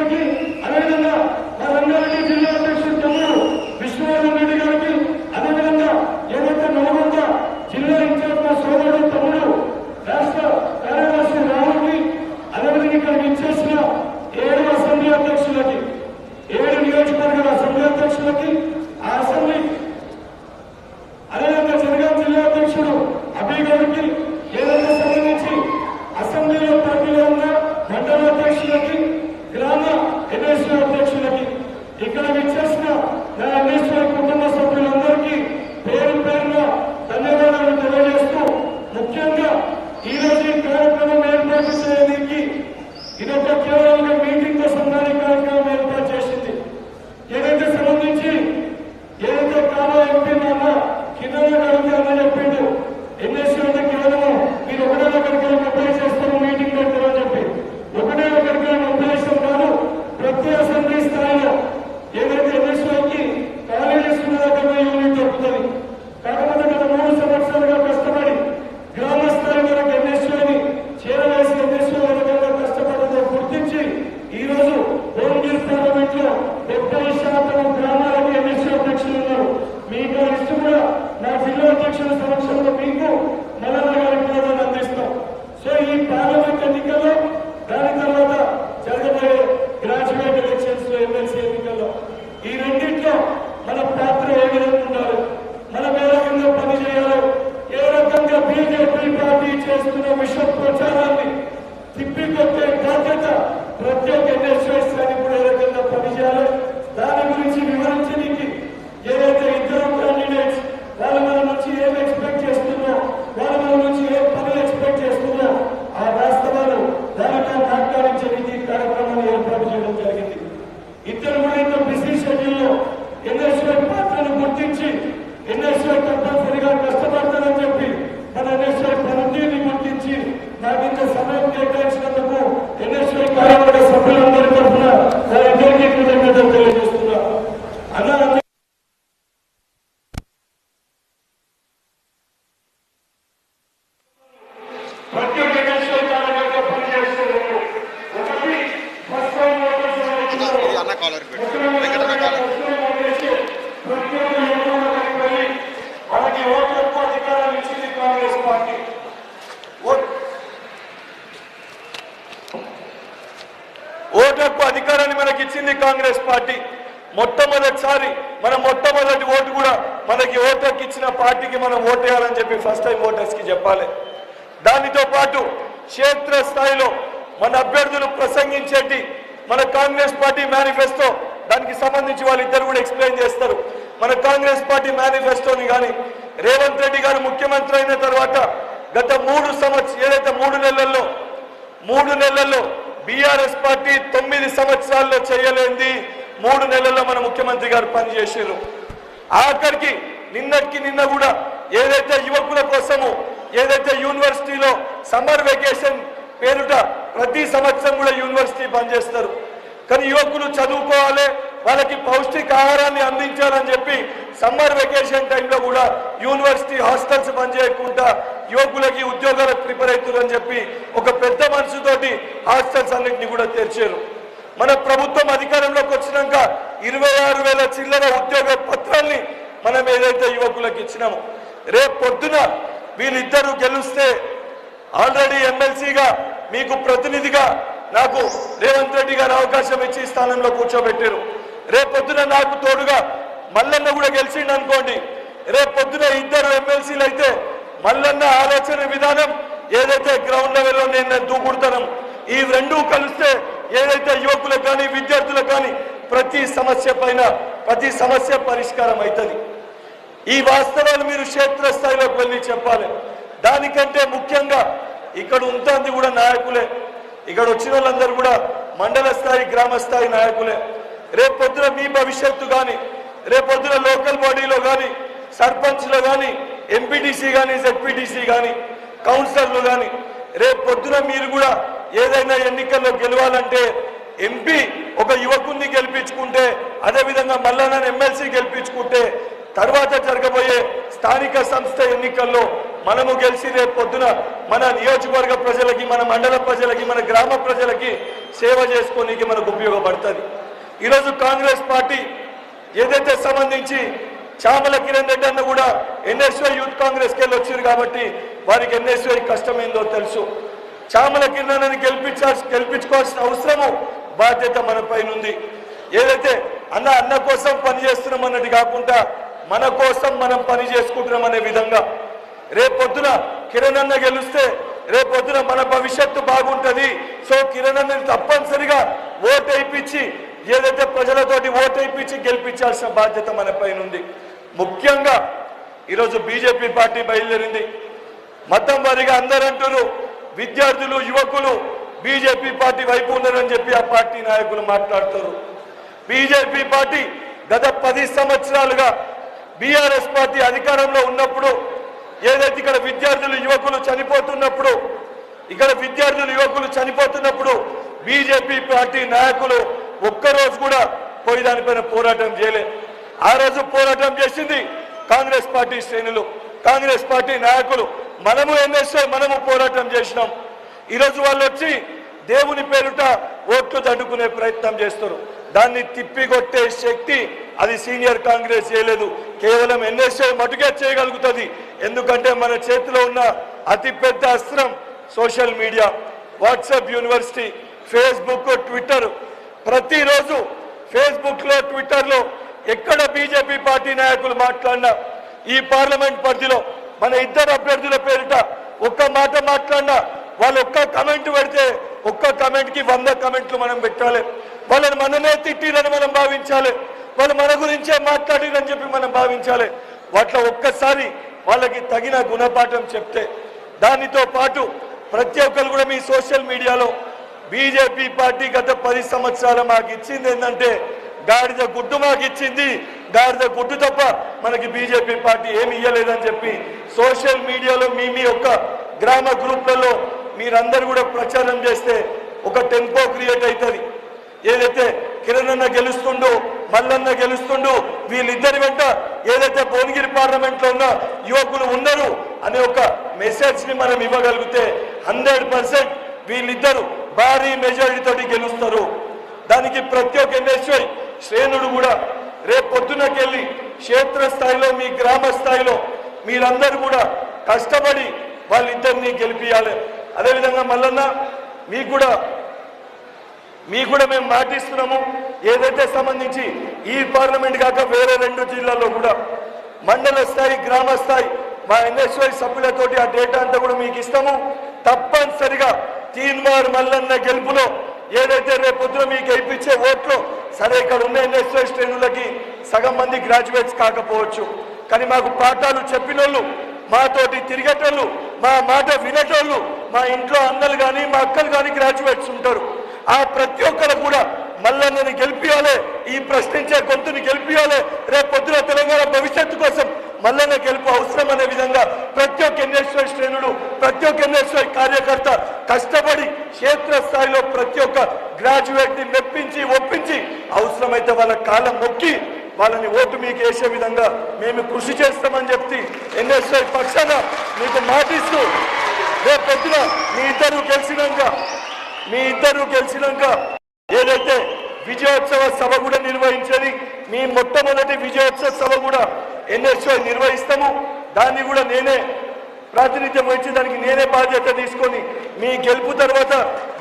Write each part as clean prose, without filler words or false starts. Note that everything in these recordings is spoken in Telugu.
గారికి, అదేవిధంగా మా రంగారెడ్డి జిల్లా అధ్యక్షుడు తమ్ముడు విష్ణువర్ధన్ రెడ్డి గారికి, అదేవిధంగా ఏదైతే నల్గొండ జిల్లా ఇన్ఛార్జ్ మా సోదరుడు తమ్ముడు రాష్ట్ర కార్యదర్శి రాహుల్కి, అదేవిధంగా ఇక్కడికి ఇచ్చేసిన 7 అసెంబ్లీ అధ్యక్షులకి, 7 నియోజకవర్గాల అసెంబ్లీ అధ్యక్షులకి, ఆ అసెంబ్లీ అదేవిధంగా జనగాం జిల్లా అధ్యక్షుడు అభి గారికి, ఏదైతే సంబంధించి అసెంబ్లీలో పార్టీలో ఉన్న మండల అధ్యక్షులకి, గ్రామ ఎన్ఎస్యూ అధ్యక్షులకి, ఇక్కడ విచ్చేసిన నా ఎన్ఎస్యూ కుటుంబ సభ్యులందరికీ పేరు పేరున ధన్యవాదాలు తెలియజేస్తూ, ముఖ్యంగా ఈ రోజు ఈ కార్యక్రమం ఏర్పాటు చేయడానికి ఇదొక కేవలం మీటింగ్ కోసం కార్యక్రమం ఏర్పాటు చేసింది. ఏదైతే సంబంధించి ఏదైతే కాలో ఎంపీ నాన్న కింద అడుగుతామని చెప్పిండు, ఎన్ఎస్సీ అంటే కేవలం మీరు ఒకటే ఒకరికి మొబైల్ చేస్తారు మీటింగ్ పెడతారని చెప్పి, ఒకటే ఒకరికి మొబైల్ కాదు, ప్రతి అసెంబ్లీ స్థాయిలో ఏదైతే ఎన్ఎస్సీకి కాలేజెస్ ఉన్న దగ్గర యూనిట్ దొరుకుతుంది. కాకపోతే గత 3 సంవత్సరాలుగా కష్టపడి గ్రామ స్థాయి వరకు ఎన్ఎస్సీని చేరవేసి ఎన్ఎస్సీ వరకు కష్టపడదో గుర్తించి ఈ రోజు భువనగిరి పార్లమెంట్ లో 70% గ్రామాలకు ఎన్ఎస్సీ అధ్యక్షులు ఉన్నారు. మీకు లిస్టు కూడా నా జిల్లా అధ్యక్షుల సమక్షంలో మీకు మల్లన్న గారికి కూడా అందిస్తాం. సో ఈ పార్లమెంట్ ఎన్నికల్లో, దాని తర్వాత జరగబోయే గ్రాడ్యుయేట్ ఎలక్షన్స్ లో, ఎమ్మెల్సీ ఎన్నికల్లో, ఈ రెండింటిలో మన పాత్ర ఏ విధంగా ఉండాలి, మనం ఏ రకంగా పనిచేయాలి, ఏ రకంగా బీజేపీ పార్టీ చేస్తున్న విష ప్రచారాన్ని తిప్పికొట్టే బాధ్యత ప్రతి ఒక్క ఎన్ఎస్సీ సైనికుడు ఏ రకంగా పనిచేయాలి, దాని గురించి వివరించడానికి ఏదైతే 2 క్యాండిడేట్స్ వాళ్ళు మన నుంచి ఏం ఎక్స్పెక్ట్ చేస్తున్నో, వాళ్ళు మన నుంచి ఏ పని ఎక్స్పెక్ట్ చేస్తున్నో ఆ వాస్తవాలు దానితో మాట్లాడించడానికి కార్యక్రమాన్ని ఏర్పాటు చేయడం జరిగింది. ఇద్దరు కూడా ఇంత బిజీ షెడ్యూల్లో ఎన్ఎస్సీ పాత్రను గుర్తించి ఎన్ఎస్సీ కంపల్సరిగా కష్టపడతానని చెప్పి మన ఎన్ఎస్సీ పనితీరుని గుర్తించి నాకు ఇంత సమయం కేటాయించినందుకు ఎన్ఎస్సీ కార్యవర్గ సభ్యులందరి తరఫున వారిద్దరికీ కృతజ్ఞతలు తెలియజేస్తున్నా. అన్న ఓటకు అధికారాన్ని మనకి ఇచ్చింది కాంగ్రెస్ పార్టీ. మొట్టమొదటిసారి మన మొట్టమొదటి ఓటు కూడా మనకి ఓటకు ఇచ్చిన పార్టీకి మనం ఓటేయాలని చెప్పి ఫస్ట్ టైం ఓటర్స్ కి చెప్పాలి. దానితో పాటు క్షేత్ర స్థాయిలో మన అభ్యర్థులు ప్రసంగించేటి మన కాంగ్రెస్ పార్టీ మేనిఫెస్టో, దానికి సంబంధించి వాళ్ళిద్దరు కూడా ఎక్స్ప్లెయిన్ చేస్తారు. మన కాంగ్రెస్ పార్టీ మేనిఫెస్టోని కానీ రేవంత్ రెడ్డి గారు ముఖ్యమంత్రి అయిన తర్వాత గత 3 సంవత్సరాలు ఏదైతే 3 నెలల్లో బీఆర్ఎస్ పార్టీ 9 సంవత్సరాల్లో చేయలేంది 3 నెలల్లో మన ముఖ్యమంత్రి గారు పనిచేశారు. ఆఖరికి నిన్న కూడా ఏదైతే యువకుల కోసము ఏదైతే యూనివర్సిటీలో సమ్మర్ వెకేషన్ పేరుట ప్రతి సంవత్సరం కూడా యూనివర్సిటీ పనిచేస్తారు. కానీ యువకులు చదువుకోవాలి, వాళ్ళకి పౌష్టికాహారాన్ని అందించాలని చెప్పి సమ్మర్ వెకేషన్ టైంలో కూడా యూనివర్సిటీ హాస్టల్స్ పనిచేయకుండా యువకులకి ఉద్యోగాలకు ప్రిపేర్ అవుతుందని చెప్పి ఒక పెద్ద మనసుతోటి హాస్టల్స్ అన్నింటినీ కూడా తెరిచారు. మన ప్రభుత్వం అధికారంలోకి వచ్చినాక 26,000 చిల్లర ఉద్యోగ పత్రాల్ని మనం ఏదైతే యువకులకు ఇచ్చినామో, రేపు పొద్దున వీళ్ళిద్దరూ గెలిస్తే ఆల్రెడీ ఎమ్మెల్సీగా మీకు ప్రతినిధిగా నాకు రేవంత్ రెడ్డి గారు అవకాశం ఇచ్చి స్థానంలో కూర్చోబెట్టారు. రేపొద్దున నాకు తోడుగా మల్లన్న కూడా గెలిచిండు అనుకోండి, రేపొద్దున 2 ఎమ్మెల్సీలు అయితే మల్లన్న ఆలోచన విధానం ఏదైతే గ్రౌండ్ లెవెల్లో నేను దూకుడుతనం, ఈ రెండూ కలిస్తే ఏదైతే యువకులకు కానీ విద్యార్థులకు కానీ ప్రతి సమస్య పరిష్కారం అవుతుంది. ఈ వాస్తవాలు మీరు క్షేత్రస్థాయిలోకి వెళ్ళి చెప్పాలి. దానికంటే ముఖ్యంగా ఇక్కడ ఉంటుంది కూడా నాయకులే, ఇక్కడ వచ్చిన వాళ్ళందరూ కూడా మండల స్థాయి గ్రామ స్థాయి నాయకులే. రేపొద్దున మీ భవిష్యత్తు కానీ, రేపొద్దున లోకల్ బాడీలో కానీ, సర్పంచ్లో కానీ, ఎంపీటీసీ కానీ, జెడ్పీటీసీ కానీ, కౌన్సిలర్లు కానీ, రేపొద్దున మీరు కూడా ఏదైనా ఎన్నికల్లో గెలవాలంటే ఎంపీ ఒక యువకుడిని గెలిపించుకుంటే, అదేవిధంగా మల్లన్న ఎమ్మెల్సీ గెలిపించుకుంటే తర్వాత జరగబోయే స్థానిక సంస్థ ఎన్నికల్లో మనము గెలిచి రేపు పొద్దున మన నియోజకవర్గ ప్రజలకి, మన మండల ప్రజలకి, మన గ్రామ ప్రజలకి సేవ చేసుకోనికి మనకు ఉపయోగపడుతుంది. ఈరోజు కాంగ్రెస్ పార్టీ ఏదైతే సంబంధించి చామల కిరణ్ రెడ్డి అన్న కూడా ఎన్ఎస్వై యూత్ కాంగ్రెస్కి వెళ్ళి వచ్చారు కాబట్టి వారికి ఎన్ఎస్వై కష్టమైందో తెలుసు. చామల కిరణ్ గెలిపించుకోవాల్సిన అవసరము బాధ్యత మన పైన ఉంది. ఏదైతే అన్న కోసం పని చేస్తున్నాం అన్నది కాకుండా మన కోసం మనం పని చేసుకుంటున్నాం అనే విధంగా రేపొద్దున కిరణ్ అన్న గెలిస్తే రేపొద్దున మన భవిష్యత్తు బాగుంటుంది. సో కిరణ్ అన్నని తప్పనిసరిగా ఓటు వేయించి ఏదైతే ప్రజలతోటి ఓటు వేయించి గెలిపించాల్సిన బాధ్యత మన పైన ఉంది. ముఖ్యంగా ఈరోజు బీజేపీ పార్టీ బయలుదేరింది. మతం వారిగా అందరూ అంటారు, విద్యార్థులు యువకులు బీజేపీ పార్టీ వైపు ఉన్నారని చెప్పి ఆ పార్టీ నాయకులు మాట్లాడుతారు. బీజేపీ పార్టీ గత 10 సంవత్సరాలుగా బీఆర్ఎస్ పార్టీ అధికారంలో ఉన్నప్పుడు ఏదైతే ఇక్కడ విద్యార్థులు యువకులు చనిపోతున్నప్పుడు బీజేపీ పార్టీ నాయకులు ఒక్కరోజు కూడా పోయి దానిపైన పోరాటం చేయలే. ఆ రోజు పోరాటం చేసింది కాంగ్రెస్ పార్టీ శ్రేణులు, కాంగ్రెస్ పార్టీ నాయకులు. మనము ఎన్ఎస్ఐ మనము పోరాటం చేసినాం. ఈరోజు వాళ్ళు వచ్చి దేవుని పేరుట ఓట్లు దండుకునే ప్రయత్నం చేస్తారు. దాన్ని తిప్పికొట్టే శక్తి అది సీనియర్ కాంగ్రెస్ చేయలేదు, కేవలం ఎన్ఎస్ఐ మటుకే చేయగలుగుతుంది. ఎందుకంటే మన చేతిలో ఉన్న అతిపెద్ద అస్త్రం social media, WhatsApp university, Facebook, Twitter. ప్రతిరోజు ఫేస్బుక్లో, ట్విట్టర్లో ఎక్కడ బీజేపీ పార్టీ నాయకులు మాట్లాడినా ఈ పార్లమెంట్ పరిధిలో మన ఇద్దరు అభ్యర్థుల పేరిట ఒక్క మాట మాట్లాడినా వాళ్ళు ఒక్క కమెంట్ పెడితే ఒక్క కమెంట్కి 100 కమెంట్లు మనం పెట్టాలి. వాళ్ళని మనమే తిట్టిరని మనం భావించాలి, వాళ్ళు మన గురించే మాట్లాడిరని చెప్పి మనం భావించాలి. వాటిలో ఒక్కసారి వాళ్ళకి తగిన గుణపాఠం చెప్తే దానితో పాటు ప్రతి ఒక్కరు కూడా మీ సోషల్ మీడియాలో బీజేపీ పార్టీ గత 10 సంవత్సరాలు మాకు ఇచ్చింది ఏంటంటే గాడిద గుడ్డు మాకు ఇచ్చింది, గాడిద గుడ్డు తప్ప మనకి బీజేపీ పార్టీ ఏమి ఇయ్యలేదని చెప్పి సోషల్ మీడియాలో మీ యొక్క గ్రామ గ్రూప్లలో మీరందరూ కూడా ప్రచారం చేస్తే ఒక టెంపో క్రియేట్ అవుతుంది. ఏదైతే కిరణ్ అన్న గెలుస్తుండో, మల్లన్న గెలుస్తుండో, వీళ్ళిద్దరి వెంట ఏదైతే భువనగిరి పార్లమెంట్లో ఉన్న యువకులు ఉన్నారు అనే ఒక మెసేజ్ని మనం ఇవ్వగలిగితే 100% వీళ్ళిద్దరూ భారీ మెజారిటీతో గెలుస్తారు. దానికి ప్రతి ఒక్క ఎన్ఎస్ఐ శ్రేణుడు కూడా రేపు పొద్దునకెళ్ళి క్షేత్రస్థాయిలో, మీ గ్రామ స్థాయిలో మీరందరూ కూడా కష్టపడి వాళ్ళిద్దరినీ గెలిపియాలి. అదేవిధంగా మల్లన్న మీకు కూడా మేము మాటిస్తున్నాము. ఏదైతే సంబంధించి ఈ పార్లమెంట్ కాక వేరే 2 జిల్లాల్లో కూడా మండల స్థాయి, గ్రామ స్థాయి మా ఎన్ఎస్ఐ సభ్యులతోటి ఆ డేటా అంతా కూడా మీకు ఇస్తాము. తప్పనిసరిగా తీన్మార్ మల్లన్న గెలుపులో ఏదైతే రేపొద్దున మీకు ఇప్పించే ఓట్లు సరే ఇక్కడ ఉన్న ఎన్ఎస్ఐ శ్రేణులకి సగం మంది గ్రాడ్యుయేట్స్ కాకపోవచ్చు, కానీ మాకు పాఠాలు చెప్పినోళ్ళు, మాతోటి తిరిగేటోళ్ళు, మా మాట వినేటోళ్ళు, మా ఇంట్లో అన్నలు కానీ మా అక్కలు కానీ గ్రాడ్యుయేట్స్ ఉంటారు. ఆ ప్రతి ఒక్కరు కూడా మల్లన్నని గెలిపియాలి, ఈ ప్రశ్నించే గొంతుని గెలిపియాలి. రేపు పొద్దున తెలంగాణ భవిష్యత్తు కోసం మల్లన్న గెలుపు అవసరం అనే విధంగా ప్రతి ఒక్క ఎన్ఎస్ఐ శ్రేణుడు, ప్రతి ఒక్క ఎన్ఎస్ఐ కార్యకర్త కష్టపడి క్షేత్రస్థాయిలో ప్రతి ఒక్క గ్రాడ్యుయేట్ని మెప్పించి ఒప్పించి అవసరమైతే వాళ్ళ కాలం మొక్కి వాళ్ళని ఓటు మీకు వేసే విధంగా మేము కృషి చేస్తామని చెప్పి ఎన్ఎస్ఐ పక్షాన మీకు మాటిస్తూ రేపు పొద్దున మీ ఇద్దరు గెలిచినాక ఏదైతే విజయోత్సవ సభ కూడా నిర్వహించేది, మీ మొట్టమొదటి విజయోత్సవ సభ కూడా ఎన్ఎస్ఐ నిర్వహిస్తాము. దాన్ని కూడా నేనే ప్రాతినిధ్యం వహించి దానికి నేనే బాధ్యత తీసుకొని మీ గెలుపు తర్వాత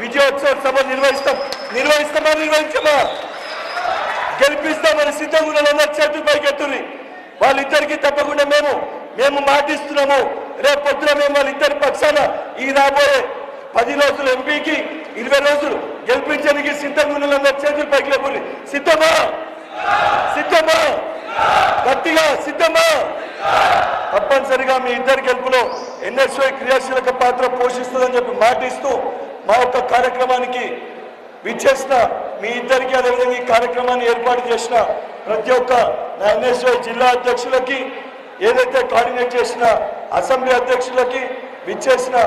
విజయోత్సవ సభ నిర్వహించమా గెలిపిస్తామని సిద్ధంగా ఉన్న చేతులు పైకెత్తుంది. వాళ్ళిద్దరికీ తప్పకుండా మేము మాటిస్తున్నాము. రేపు పొద్దున మేము వాళ్ళిద్దరి పక్షాన ఈ రాబోయే 10 రోజులు ఎంపీకి 20 రోజులు గెలిపించడానికి సిద్ధంగా ఉన్న చేతులు పైకి లేపుని. సిద్ధమా? గట్టిగా సిద్ధమా? తప్పనిసరిగా మీ ఇద్దరి గెలుపులో ఎన్ఎస్ఐ క్రియాశీలక పాత్ర పోషిస్తుందని చెప్పి మాటిస్తూ మా యొక్క కార్యక్రమానికి విచ్చేసిన మీ ఇద్దరికి, అదేవిధంగా ఈ కార్యక్రమాన్ని ఏర్పాటు చేసిన ప్రతి ఒక్క నా ఎన్ఎస్ఐ జిల్లా అధ్యక్షులకి, ఏదైతే కోఆర్డినేట్ చేసిన అసెంబ్లీ అధ్యక్షులకి, విచ్చేసిన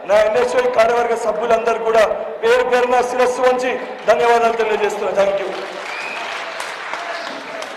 నా ఎన్ఎస్ఐ కార్యవర్గ సభ్యులందరూ కూడా పేరు పేరున శిరస్సు వంచి ధన్యవాదాలు తెలియజేస్తున్నాను. Thank you.